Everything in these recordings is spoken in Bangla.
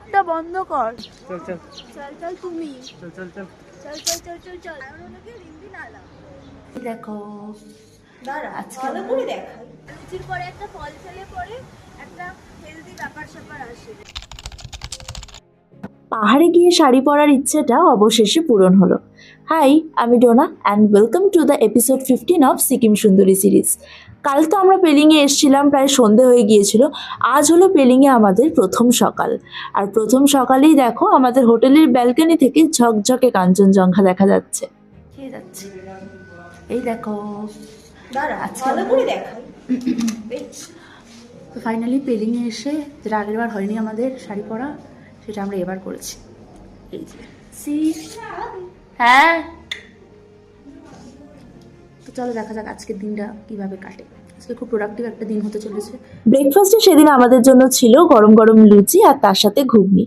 মুখটা বন্ধ কর। চল চল চল চল তুমি চল চল চল চল চল চল চল চল ওনাকে রিম্পি নালা দেখো দাঁড়া আজকে ভালো করে দেখাই। লুচির পরে একটা ফল খেলে পরে একটা হেলদি ব্যাপার স্যাপার আসে। পাহাড়ে গিয়ে শাড়ি পরার ইচ্ছেটা অবশেষে পূরণ হলো। হাই, আমি Dona and welcome to the episode 15 of Sikkim সুন্দরী সিরিজ। কাল তো আমরা পেলিংয়ে এসেছিলাম, প্রায় সন্ধে হয়ে গিয়েছিল। আজ হলো পেলিংয়ে আমাদের প্রথম সকাল। আর প্রথম সকালেই দেখো আমাদের হোটেলের ব্যালকনি থেকে ঝকঝকে কাঞ্চনজঙ্ঘা দেখা যাচ্ছে। খেয়ে যাচ্ছে, এই দেখো। দাঁড়া আজকে ভালো করে দেখাই। তো ফাইনালি পেলিংয়ে এসে যেটা আগের বার হয়নি আমাদের শাড়ি পরা, সেটা আমরা এবার করেছি। এই যে সি, হ্যাঁ। তো চলো দেখা যাক আজকের দিনটা কিভাবে কাটে। আজকে খুব প্রোডাক্টিভ একটা দিন হতে চলেছে। ব্রেকফাস্টে সেদিন আমাদের জন্য ছিল গরম গরম লুচি আর তার সাথে ঘুগনি।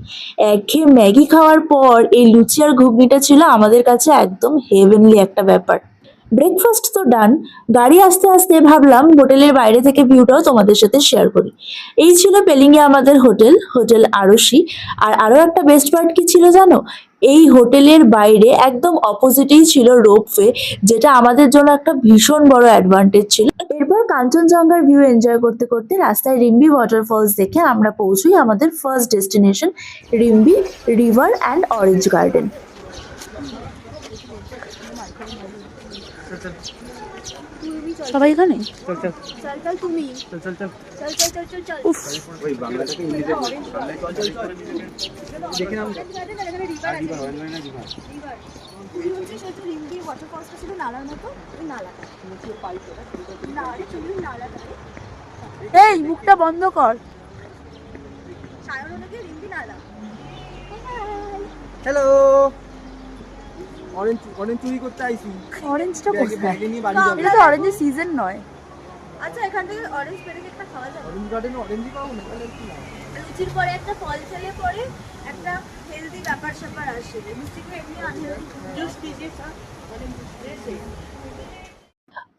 একঘেয়ে ম্যাগি খাওয়ার পর এই লুচি আর ঘুগনিটা ছিল আমাদের কাছে একদম হেভেনলি একটা ব্যাপার। ব্রেকফাস্ট তো ডান, গাড়ি আস্তে আস্তে ভাবলাম হোটেলের বাইরে থেকে ভিউটাও তোমাদের সাথে শেয়ার করি। এই ছিল পেলিংয়ে আমাদের হোটেল আরশি। আর আরও একটা বেস্ট পার্ট কি ছিল জানো? এই হোটেলের বাইরে একদম অপোজিটেই ছিল রোপওয়ে, যেটা আমাদের জন্য একটা ভীষণ বড় অ্যাডভান্টেজ ছিল। এরপর কাঞ্চনজঙ্ঘার ভিউ এনজয় করতে করতে রাস্তায় রিম্বি ওয়াটারফলস দেখে আমরা পৌঁছই আমাদের first destination, Rimbi river and orange garden. সবাই এখানে চল চল চল চল তুমি চল চল চল চল চল চল চল চল উফ, ওই বাংলাটাকে হিন্দিতে দেখে নাম এখানে রিভার আছে। হয় না রিভার রিভার তুই হচ্ছে সেটা রিম্পি ওয়াটারফলসটা ছিল নালার মতো, ওই নালাটা না আরে তুমি নালাটা এই মুখটা বন্ধ কর। সায়ন ওনাকে রিম্পি নালা। হ্যালো অরেঞ্জ অরেঞ্জ চুরি করতে আইছি অরেঞ্জটা কোথায়? ব্যাগে নিয়ে বাড়ি যাবো এটা তো অরেঞ্জের সিজন নয়। আচ্ছা এখান থেকে অরেঞ্জ পেরে একটা খাওয়া যাবে। অরেঞ্জ গার্ডেনে অরেঞ্জই পাবো না তাহলে কি না লুচির পরে একটা ফল খেলে পরে একটা হেলদি ব্যাপার স্যাপার আসে। লুচিকে এমনি আনহেলদি জুস দিয়েছে অরেঞ্জ জুস।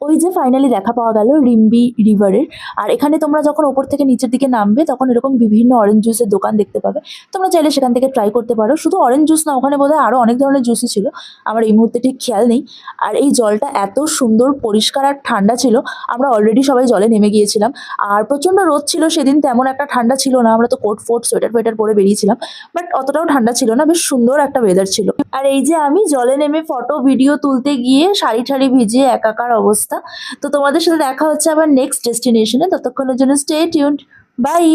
ওই যে ফাইনালি দেখা পাওয়া গেল রিম্বি রিভারের। আর এখানে তোমরা যখন ওপর থেকে নিচের দিকে নামবে তখন এরকম বিভিন্ন অরেঞ্জ জুসের দোকান দেখতে পাবে। তোমরা চাইলে সেখান থেকে ট্রাই করতে পারো। শুধু অরেঞ্জ জুস না, ওখানে বোধহয় আরও অনেক ধরনের জুসই ছিল, আমার এই মুহূর্তে ঠিক খেয়াল নেই। আর এই জলটা এত সুন্দর পরিষ্কার আর ঠান্ডা ছিল, আমরা অলরেডি সবাই জলে নেমে গিয়েছিলাম। আর প্রচণ্ড রোদ ছিল সেদিন, তেমন একটা ঠান্ডা ছিল না। আমরা তো কোট ফোট সোয়েটার ফোয়েটার পরে বেরিয়েছিলাম, বাট অতটাও ঠান্ডা ছিল না, বেশ সুন্দর একটা ওয়েদার ছিল। আর এই যে আমি জলে নেমে ফটো ভিডিও তুলতে গিয়ে শাড়ি ঠাড়ি ভিজিয়ে একাকার অবস্থা। তো তোমাদের সাথে দেখা হচ্ছে আবার নেক্সট ডেস্টিনেশনে, ততক্ষণের জন্য স্টে টিউনড, বাই।